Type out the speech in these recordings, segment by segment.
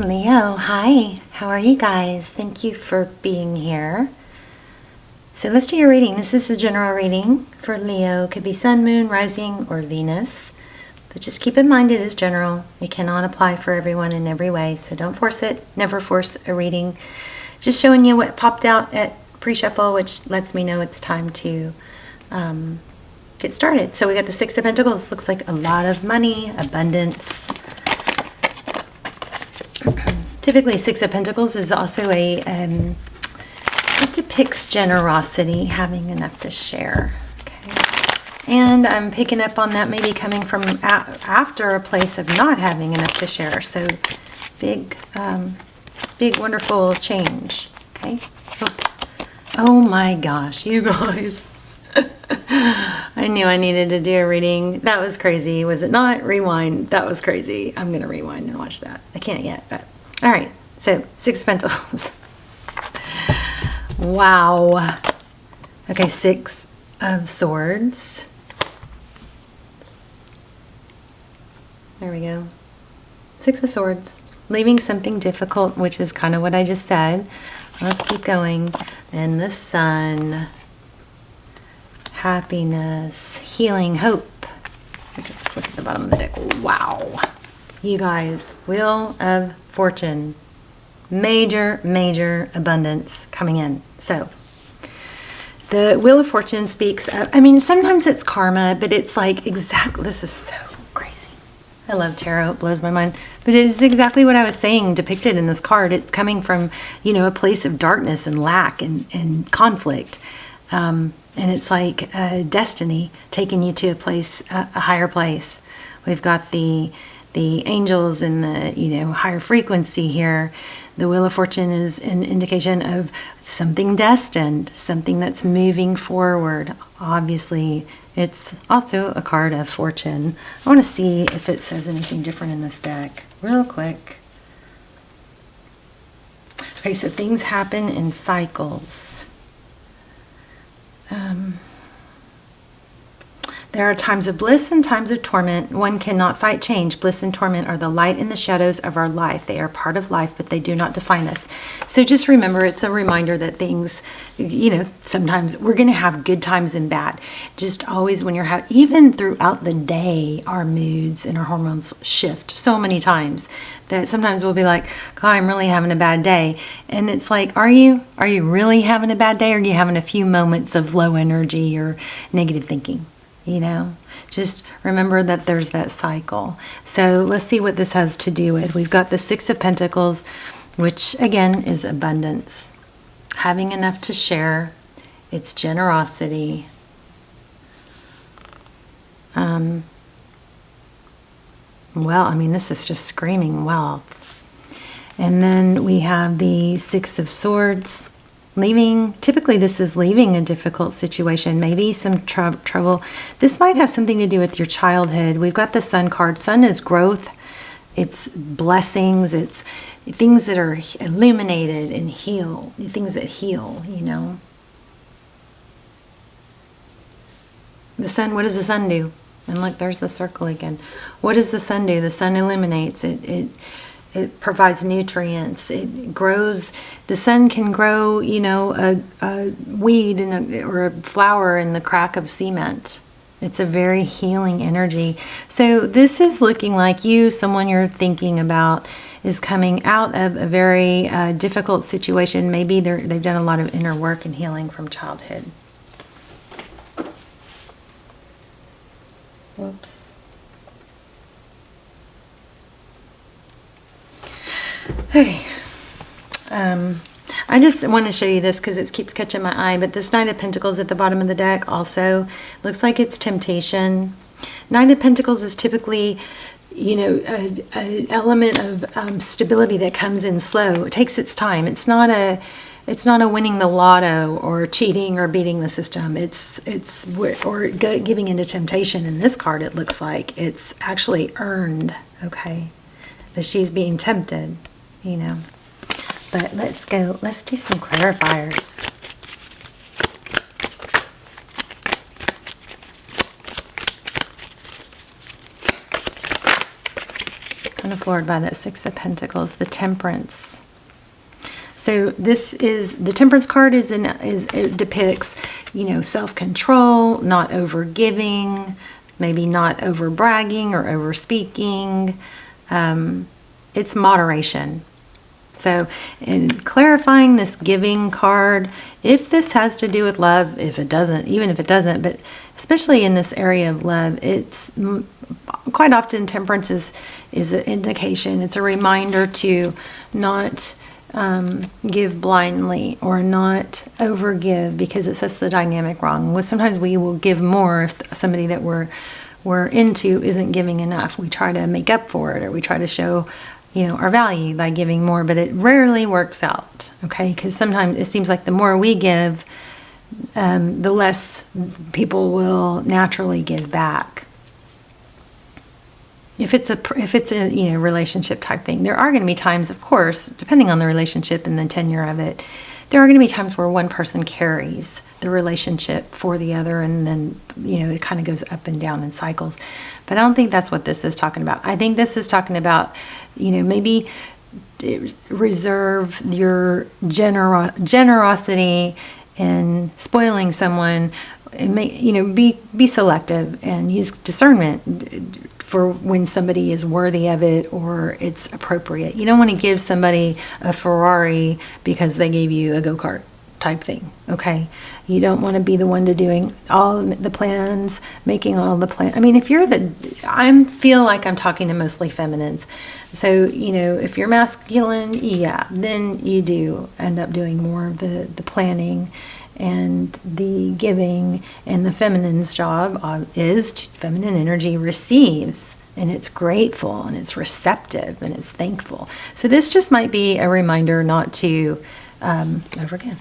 Leo, hi. How are you guys? Thank you for being here. So let's do your reading. This is a general reading for Leo. Could be Sun, Moon, Rising, or Venus. But just keep in mind it is general. It cannot apply for everyone in every way. So don't force it. Never force a reading. Just showing you what popped out at pre-shuffle, which lets me know it's time to get started. So we got the Six of Pentacles. Looks like a lot of money, abundance. Typically, Six of Pentacles is also it depicts generosity, having enough to share. Okay, and I'm picking up on that maybe coming from after a place of not having enough to share. So big, big, wonderful change. Okay. Oh my gosh, you guys. I knew I needed to do a reading. That was crazy. Was it not? Rewind. That was crazy. I'm going to rewind and watch that. I can't yet, but all right. So Six of Pentacles. Wow. Okay, Six of Swords. There we go. Six of Swords. Leaving something difficult, which is kind of what I just said. Let's keep going. And the Sun. Happiness, healing, hope. Let's look at the bottom of the deck. Wow. You guys, Wheel of Fortune. Major, major abundance coming in. So, the Wheel of Fortune speaks of, I mean, sometimes it's karma, but it's like exactly, this is so crazy. I love tarot, it blows my mind. But it is exactly what I was saying depicted in this card. It's coming from, you know, a place of darkness and lack and conflict. And it's like destiny taking you to a place, a higher place. We've got the angels and the, you know, higher frequency here. The Wheel of Fortune is an indication of something destined, something that's moving forward. Obviously, it's also a card of fortune. I want to see if it says anything different in this deck real quick. Okay, so things happen in cycles. There are times of bliss and times of torment. One cannot fight change. Bliss and torment are the light and the shadows of our life. They are part of life, but they do not define us. So just remember, it's a reminder that things, you know, sometimes we're going to have good times and bad. Just always when you're even throughout the day, our moods and our hormones shift so many times that sometimes we'll be like, God, I'm really having a bad day. And it's like, are you really having a bad day? Or are you having a few moments of low energy or negative thinking? You know, just remember that there's that cycle. So let's see what this has to do with. We've got the Six of Pentacles, which again is abundance. Having enough to share. It's generosity. Well, I mean, this is just screaming wealth. And then we have the Six of Swords. Leaving, typically this is leaving a difficult situation, maybe some trouble. This might have something to do with your childhood. We've got the Sun card. Sun is growth. It's blessings. It's things that are illuminated and heal. Things that heal, you know. The Sun, what does the Sun do? And look, there's the circle again. What does the Sun do? The Sun illuminates. It provides nutrients. It grows. The Sun can grow, you know, a weed or a flower in the crack of cement. It's a very healing energy. So this is looking like you, someone you're thinking about, is coming out of a very difficult situation. Maybe they've done a lot of inner work and healing from childhood. Whoops. Okay, I just want to show you this because it keeps catching my eye, but this Knight of Pentacles at the bottom of the deck also looks like it's temptation. Knight of Pentacles is typically, you know, an element of stability that comes in slow. It takes its time. It's not a winning the lotto or cheating or beating the system. It's giving into temptation. In this card, it looks like it's actually earned, okay? But she's being tempted, you know. But let's do some clarifiers. kind of floored by that Six of Pentacles, the Temperance. So this is, the Temperance card it depicts, you know, self-control, not over-giving, maybe not over-bragging or over-speaking. It's moderation. So in clarifying this giving card, if this has to do with love, if it doesn't, even if it doesn't, but especially in this area of love, it's quite often Temperance is an indication. It's a reminder to not give blindly or not overgive, because it sets the dynamic wrong. Well, sometimes we will give more if somebody that we're into isn't giving enough. We try to make up for it, or we try to show, you know, our value by giving more, but it rarely works out, okay? Because sometimes it seems like the more we give, the less people will naturally give back. If it's a you know, relationship type thing, there are going to be times, of course, depending on the relationship and the tenure of it, there are going to be times where one person carries the relationship for the other, and then, you know, it kind of goes up and down in cycles. But I don't think that's what this is talking about. I think this is talking about, you know, maybe reserve your generosity in spoiling someone, and you know, be selective and use discernment for when somebody is worthy of it or it's appropriate. You don't want to give somebody a Ferrari because they gave you a go-kart type thing, okay? You don't want to be the one to doing all the plans, making all the plans. I mean, if you're I feel like I'm talking to mostly feminines. So, you know, if you're masculine, yeah, then you do end up doing more of the planning and the giving, and the feminine's job is feminine energy receives, and it's grateful and it's receptive and it's thankful. So this just might be a reminder not to overgive.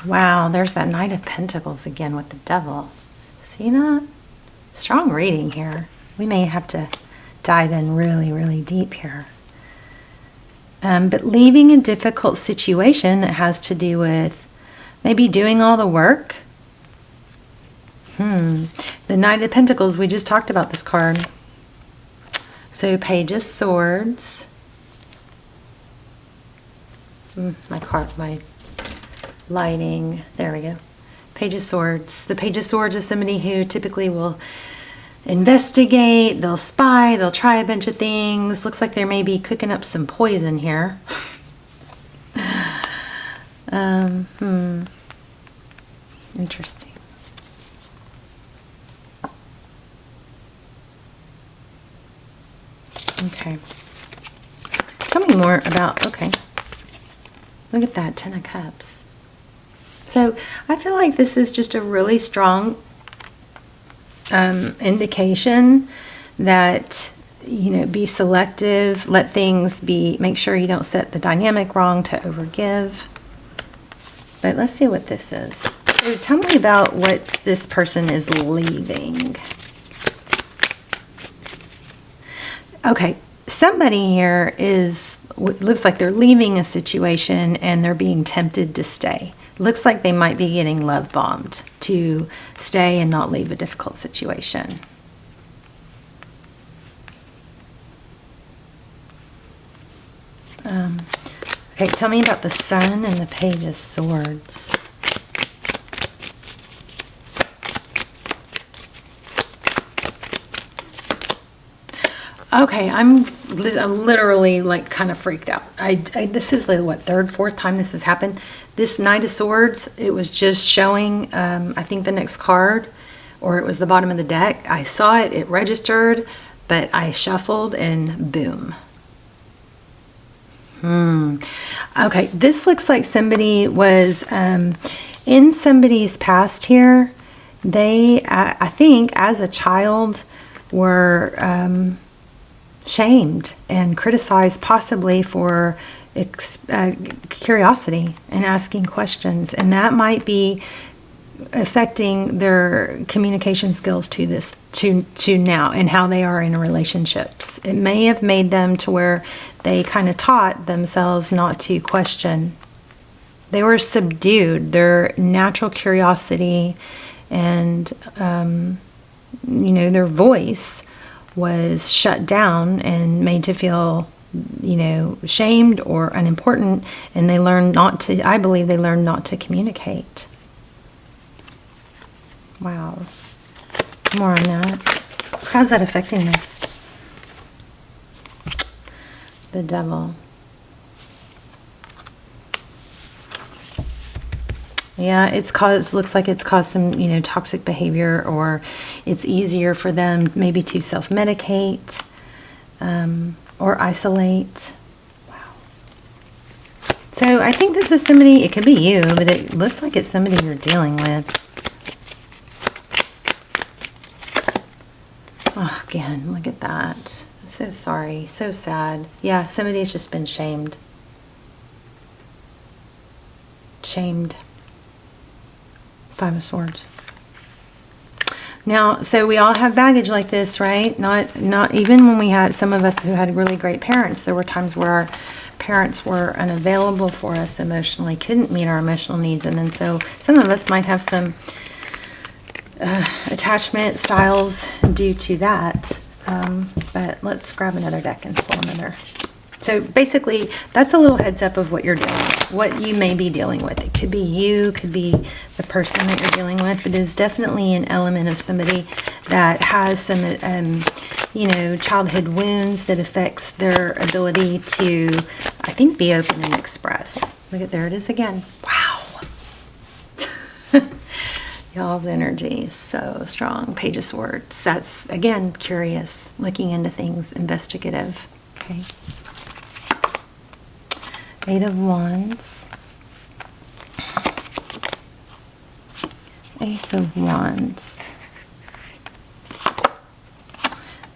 Wow, there's that Knight of Pentacles again with the Devil. See that? Strong reading here. We may have to dive in really, really deep here. But leaving a difficult situation that has to do with maybe doing all the work. The Knight of Pentacles, we just talked about this card. So Page of Swords. My lighting. There we go. Page of Swords. The Page of Swords is somebody who typically will investigate, they'll spy, they'll try a bunch of things. Looks like they may be cooking up some poison here. Interesting. Okay. Tell me more about, okay. Look at that, 10 of Cups. So I feel like this is just a really strong indication that, you know, be selective, let things be, make sure you don't set the dynamic wrong to overgive. But let's see what this is. So tell me about what this person is leaving. Okay, somebody here looks like they're leaving a situation and they're being tempted to stay. Looks like they might be getting love bombed to stay and not leave a difficult situation. Okay, tell me about the Sun and the Page of Swords. Okay, I'm literally like kind of freaked out. This is the third, fourth time this has happened. This Knight of Swords, it was just showing, I think the next card, or it was the bottom of the deck. I saw it, it registered, but I shuffled and boom. Okay, this looks like somebody was in somebody's past here. They, I think, as a child, were shamed and criticized, possibly for curiosity and asking questions, and that might be affecting their communication skills to now and how they are in relationships. It may have made them to where they kind of taught themselves not to question. They were subdued. Their natural curiosity and you know, their voice was shut down and made to feel, shamed or unimportant, and they learned not to, I believe they learned not to communicate. Wow. More on that. How's that affecting this? The Devil. Yeah, looks like it's caused some, toxic behavior, or it's easier for them maybe to self-medicate, or isolate. Wow. So I think this is somebody, it could be you, but it looks like it's somebody you're dealing with. Oh, again, look at that. I'm so sorry, so sad. Yeah, somebody's just been shamed. Shamed. Five of Swords. Now, so we all have baggage like this, right? Not even when we had, some of us who had really great parents, there were times where our parents were unavailable for us emotionally, couldn't meet our emotional needs, and then so some of us might have some attachment styles due to that. But let's grab another deck and pull another. So basically, that's a little heads up of what you're dealing with, what you may be dealing with. It could be you, could be the person that you're dealing with, but it is definitely an element of somebody that has some, childhood wounds that affects their ability to, I think, be open and express. Look at, there it is again. Wow. Y'all's energy is so strong. Page of Swords. That's, again, curious, looking into things, investigative. Okay. Eight of Wands. Ace of Wands.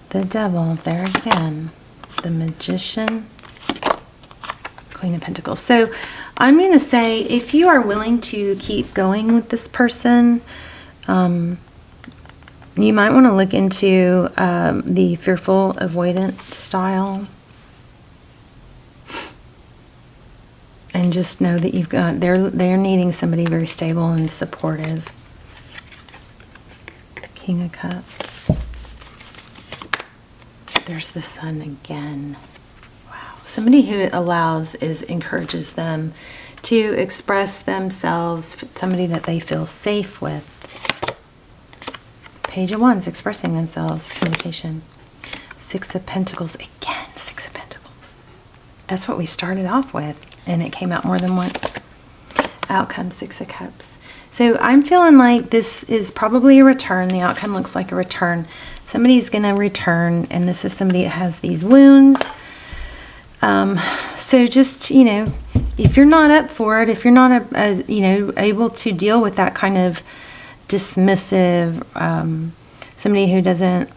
The Devil, there again. The Magician. Queen of Pentacles. So I'm going to say, if you are willing to keep going with this person, you might want to look into the fearful avoidant style. And just know that you've got, they're needing somebody very stable and supportive. King of Cups. There's the Sun again. Wow. Somebody who encourages them to express themselves, somebody that they feel safe with. Page of Wands, expressing themselves, communication. Six of Pentacles, again, Six of Pentacles. That's what we started off with, and it came out more than once. Out comes Six of Cups. So I'm feeling like this is probably a return. The outcome looks like a return. Somebody's going to return, and this is somebody that has these wounds. So just, if you're not up for it, if you're not, able to deal with that kind of dismissive, somebody who doesn't,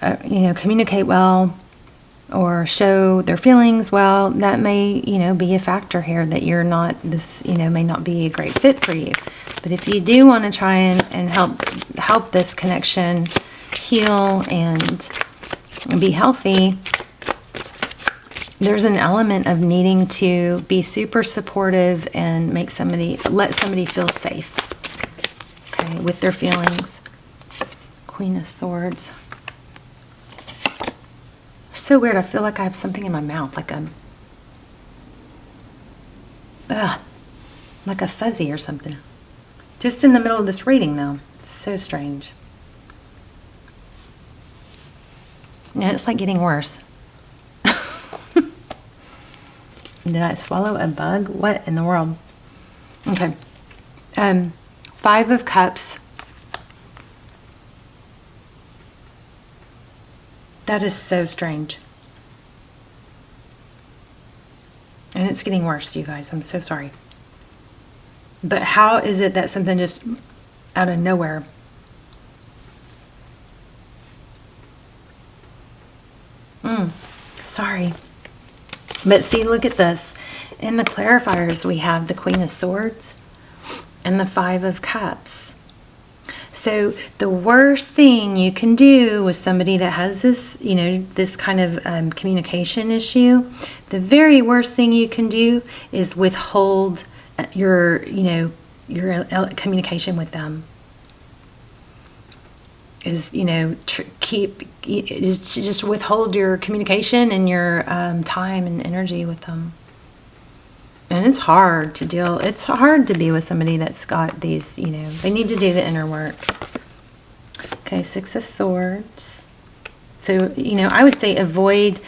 communicate well or show their feelings well, that may, be a factor here that you're not, this, may not be a great fit for you. But if you do want to try and help this connection heal and be healthy, there's an element of needing to be super supportive and let somebody feel safe, okay, with their feelings. Queen of Swords. So weird. I feel like I have something in my mouth, like a fuzzy or something. Just in the middle of this reading, though. It's so strange. And it's like getting worse. Did I swallow a bug? What in the world? Okay. Five of Cups. That is so strange. And it's getting worse, you guys. I'm so sorry. But how is it that something just out of nowhere? Sorry. But see, look at this. In the clarifiers, we have the Queen of Swords and the Five of Cups. So the worst thing you can do with somebody that has this, this kind of communication issue, the very worst thing you can do is withhold your communication with them. is, you know, is to just withhold your communication and your time and energy with them. And it's hard to deal, it's hard to be with somebody that's got these, you know, they need to do the inner work. Okay, Six of Swords. So, you know, I would say avoid,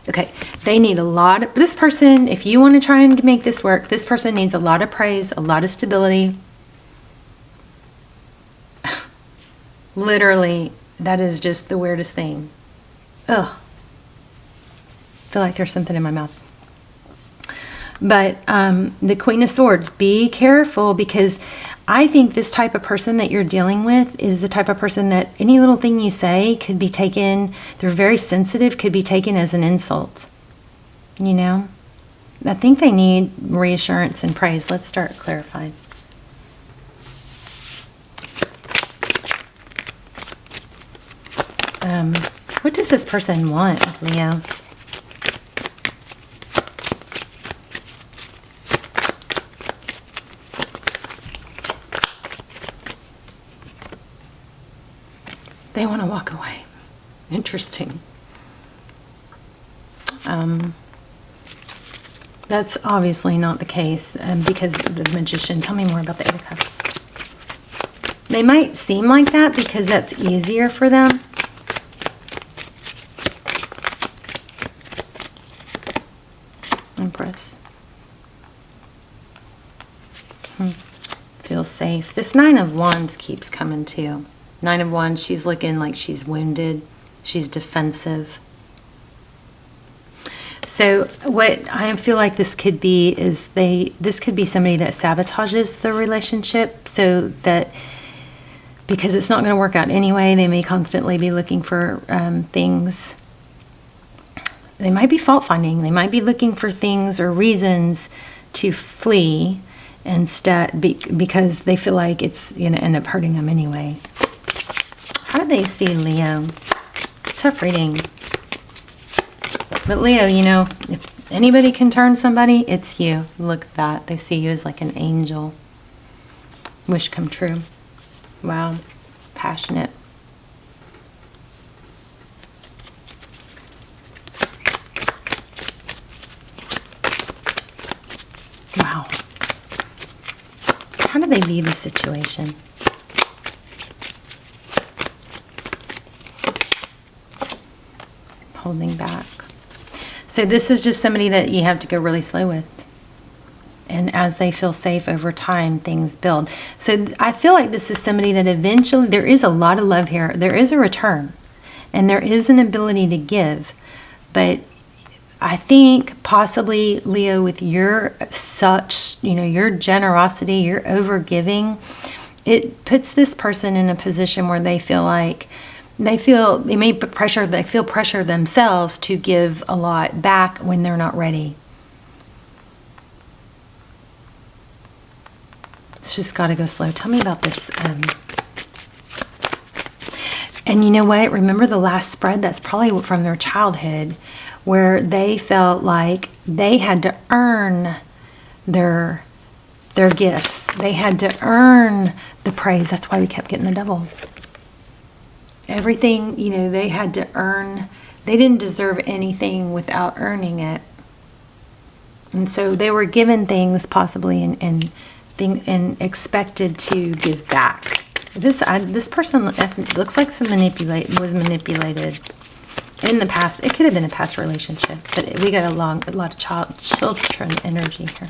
okay, they need a lot of, this person, if you want to try and make this work, this person needs a lot of praise, a lot of stability. Literally, that is just the weirdest thing. Ugh. I feel like there's something in my mouth. But the Queen of Swords, be careful, because I think this type of person that you're dealing with is the type of person that any little thing you say could be taken, they're very sensitive, could be taken as an insult. You know? I think they need reassurance and praise. Let's start clarifying. What does this person want, Leo? They want to walk away. Interesting. That's obviously not the case, because of the Magician. Tell me more about the Eight of Cups. They might seem like that because that's easier for them. Empress. Feels safe. This Nine of Wands keeps coming too. Nine of Wands, she's looking like she's wounded. She's defensive. So what I feel like this could be is this could be somebody that sabotages the relationship, so that because it's not going to work out anyway, they may constantly be looking for things. They might be fault finding. They might be looking for things or reasons to flee instead, because they feel like it's going to end up hurting them anyway. How do they see Leo? Tough reading. But Leo, you know, if anybody can turn somebody, it's you. Look at that. They see you as like an angel. Wish come true. Wow. Passionate. Wow. How do they view the situation? Holding back. So this is just somebody that you have to go really slow with. And as they feel safe over time, things build. So I feel like this is somebody that eventually, there is a lot of love here. There is a return. And there is an ability to give. But I think possibly, Leo, with your your generosity, your overgiving, it puts this person in a position where they feel like they feel pressure themselves to give a lot back when they're not ready. It's just got to go slow. Tell me about this. And you know what? Remember the last spread? That's probably from their childhood, where they felt like they had to earn their gifts. They had to earn the praise. That's why we kept getting the Devil. Everything, you know, they had to earn. They didn't deserve anything without earning it. And so they were given things possibly and expected to give back. This person looks like was manipulated in the past. It could have been a past relationship, but we got a lot of children energy here.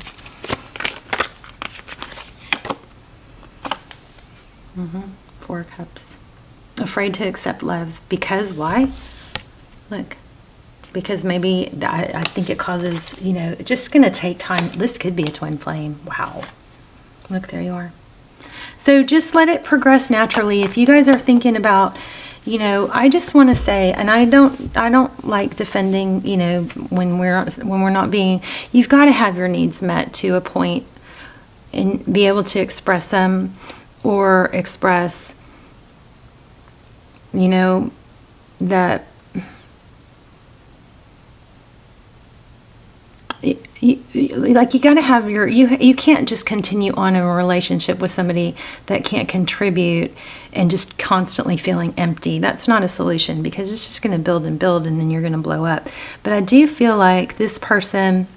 Four of Cups. Afraid to accept love. Because why? Look. Because maybe, I think it causes, you know, it's just going to take time. This could be a twin flame. Wow. Look, there you are. So just let it progress naturally. If you guys are thinking about, you know, I just want to say, and I don't like defending, you know, when we're not being, you've got to have your needs met to a point and be able to express them, or express, you know, that like you got to have you can't just continue on in a relationship with somebody that can't contribute and just constantly feeling empty. That's not a solution, because it's just going to build and build, and then you're going to blow up. But I do feel like this person,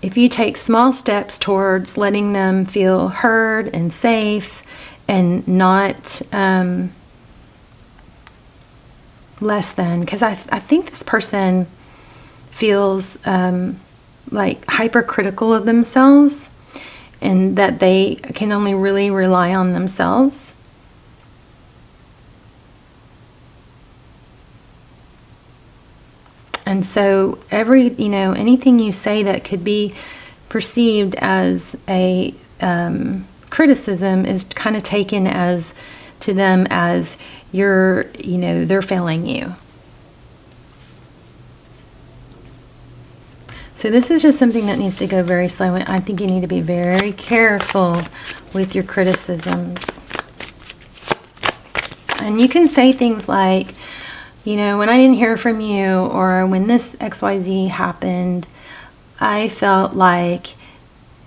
if you take small steps towards letting them feel heard and safe and not less than, because I think this person feels like hypercritical of themselves, and that they can only really rely on themselves. And so anything you say that could be perceived as a criticism is kind of taken as to them as they're failing you. So this is just something that needs to go very slow. I think you need to be very careful with your criticisms. And you can say things like, when I didn't hear from you, or when this XYZ happened, I felt like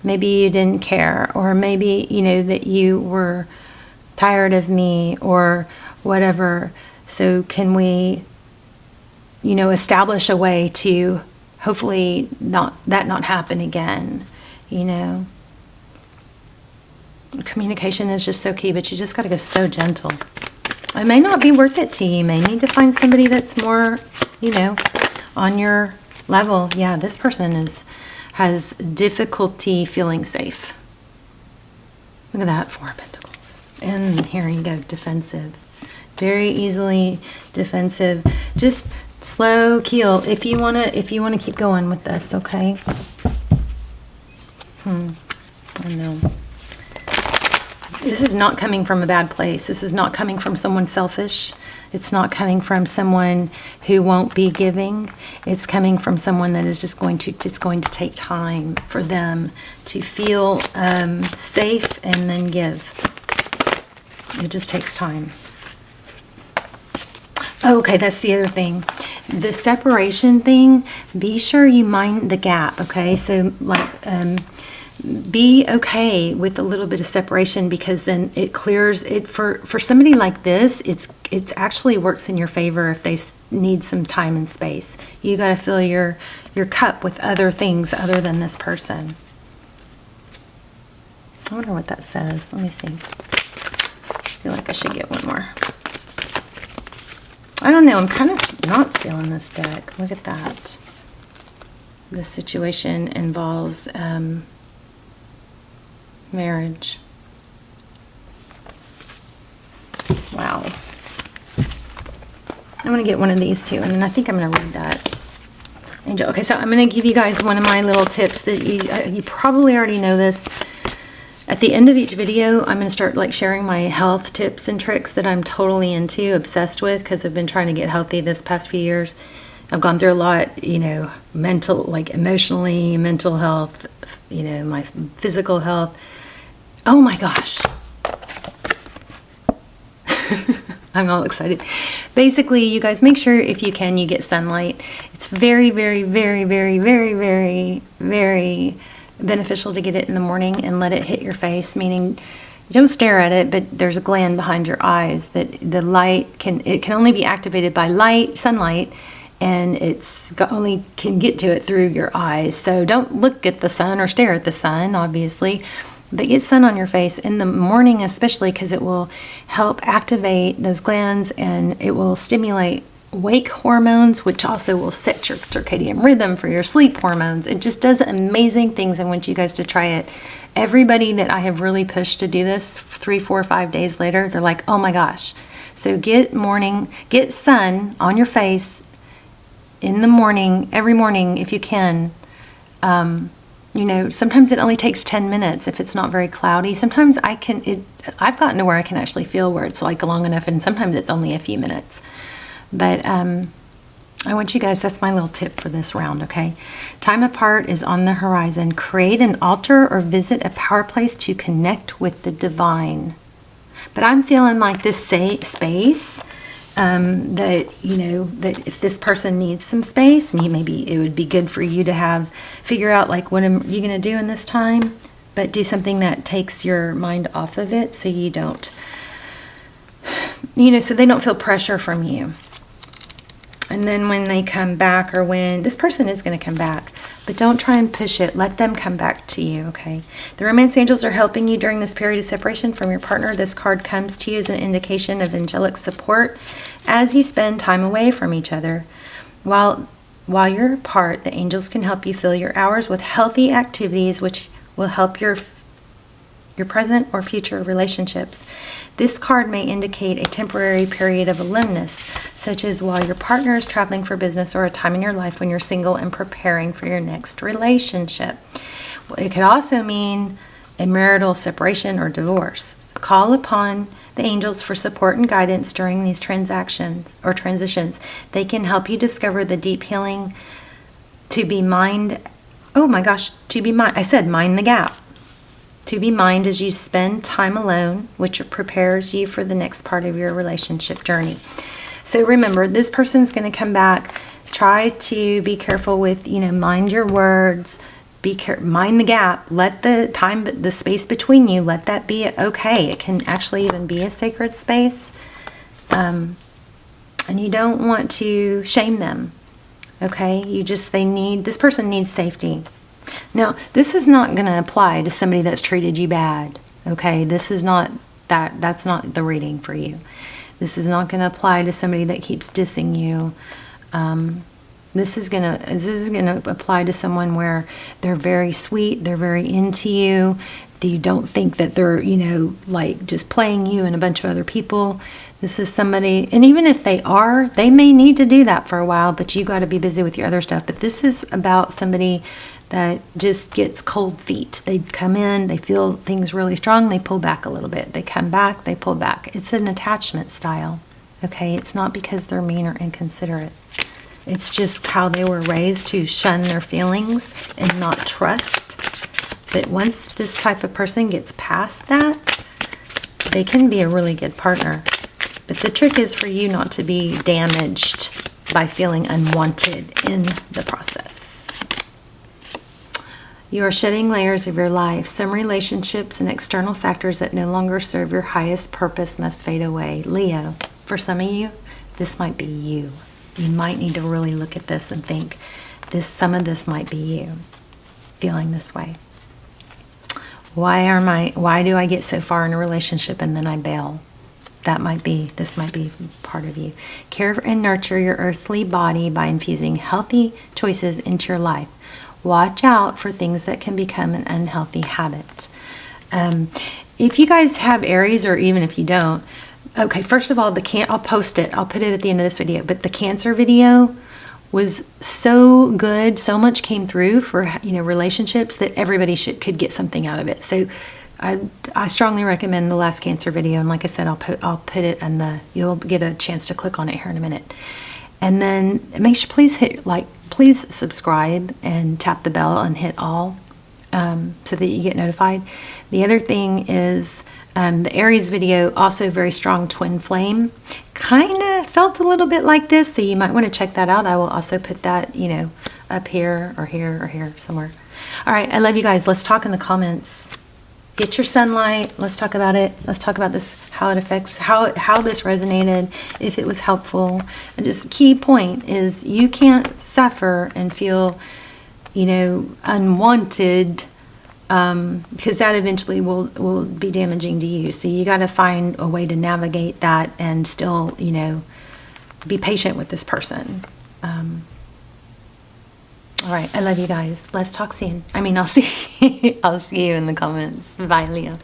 maybe you didn't care, or maybe, that you were tired of me, or whatever. So can we, establish a way to hopefully not happen again, Communication is just so key, but you just got to go so gentle. It may not be worth it to you. You may need to find somebody that's more, on your level. Yeah, this person has difficulty feeling safe. Look at that, 4 of Pentacles. And here you go, defensive. Very easily defensive. Just slow keel if you wanna keep going with this, okay? I know. This is not coming from a bad place. This is not coming from someone selfish. It's not coming from someone who won't be giving. It's coming from someone that is just it's going to take time for them to feel safe and then give. It just takes time. Oh, okay, that's the other thing. The separation thing, be sure you mind the gap, okay? So, be okay with a little bit of separation, because then it clears it for somebody like this. It's actually works in your favor if they need some time and space. You got to fill your cup with other things other than this person. I wonder what that says. Let me see. I feel like I should get one more. I don't know. I'm kind of not feeling this deck. Look at that. This situation involves marriage. Wow. I'm going to get one of these two, and then I think I'm going to read that. Angel. Okay, so I'm going to give you guys one of my little tips that you probably already know this. At the end of each video, I'm going to start sharing my health tips and tricks that I'm totally into, obsessed with, because I've been trying to get healthy this past few years. I've gone through a lot, mental, emotionally, mental health, my physical health. Oh my gosh. I'm all excited. Basically, you guys, make sure if you can, you get sunlight. It's very, very, very, very, very, very, very beneficial to get it in the morning and let it hit your face, meaning you don't stare at it, but there's a gland behind your eyes that the light can only be activated by sunlight, and only can get to it through your eyes. So don't look at the sun or stare at the sun, obviously, but get sun on your face in the morning, especially, because it will help activate those glands, and it will stimulate wake hormones, which also will set your circadian rhythm for your sleep hormones. It just does amazing things. I want you guys to try it. Everybody that I have really pushed to do this 3, 4, 5 days later, they're like, oh my gosh. So get sun on your face in the morning, every morning if you can. Sometimes it only takes 10 minutes if it's not very cloudy. Sometimes I've gotten to where I can actually feel where it's long enough, and sometimes it's only a few minutes. But I want you guys, that's my little tip for this round, okay? Time apart is on the horizon. Create an altar or visit a power place to connect with the divine. But I'm feeling like this space that, you know, that if this person needs some space, and maybe it would be good for you to figure out like, what am you going to do in this time, but do something that takes your mind off of it, so you don't, you know, so they don't feel pressure from you. And then when they come back, or when this person is going to come back, but don't try and push it. Let them come back to you, okay? The romance angels are helping you during this period of separation from your partner. This card comes to you as an indication of angelic support as you spend time away from each other. While you're apart, the angels can help you fill your hours with healthy activities, which will help your present or future relationships. This card may indicate a temporary period of aloneness, such as while your partner is traveling for business, or a time in your life when you're single and preparing for your next relationship. It could also mean a marital separation or divorce. Call upon the angels for support and guidance during these transactions or transitions. They can help you discover the deep healing to be mind. Oh my gosh, to be mind. I said mind the gap. To be mind as you spend time alone, which prepares you for the next part of your relationship journey. So remember, this person's going to come back. Try to be careful with, you know, mind your words. Mind the gap. Let the space between you, let that be okay. It can actually even be a sacred space. And you don't want to shame them. Okay? This person needs safety. Now, this is not going to apply to somebody that's treated you bad, okay? This is not that's not the reading for you. This is not going to apply to somebody that keeps dissing you. This is going to apply to someone where they're very sweet, they're very into you. You don't think that they're, you know, like just playing you and a bunch of other people. This is somebody, and even if they are, they may need to do that for a while, but you got to be busy with your other stuff. But this is about somebody that just gets cold feet. They come in, they feel things really strong, they pull back a little bit. They come back, they pull back. It's an attachment style, okay? It's not because they're mean or inconsiderate. It's just how they were raised to shun their feelings and not trust. But once this type of person gets past that, they can be a really good partner. But the trick is for you not to be damaged by feeling unwanted in the process. You are shedding layers of your life. Some relationships and external factors that no longer serve your highest purpose must fade away. Leo, for some of you, this might be you. You might need to really look at this and think, some of this might be you feeling this way. Why do I get so far in a relationship and then I bail? This might be part of you. Care and nurture your earthly body by infusing healthy choices into your life. Watch out for things that can become an unhealthy habit. If you guys have Aries, or even if you don't, okay, first of all, I'll post it. I'll put it at the end of this video. But the Cancer video was so good. So much came through for, you know, relationships that everybody could get something out of it. So I strongly recommend the last Cancer video. And like I said, I'll put it you'll get a chance to click on it here in a minute. And then make sure, please subscribe and tap the bell and hit all so that you get notified. The other thing is the Aries video, also very strong twin flame. Kind of felt a little bit like this, so you might want to check that out. I will also put that, you know, up here or here or here somewhere. All right, I love you guys. Let's talk in the comments. Get your sunlight. Let's talk about it. Let's talk about this, how it affects, how this resonated, if it was helpful. And just key point is you can't suffer and feel, you know, unwanted, because that eventually will be damaging to you. So you got to find a way to navigate that and still, you know, be patient with this person. All right, I love you guys. Let's talk soon. I'll see you in the comments. Bye, Leo.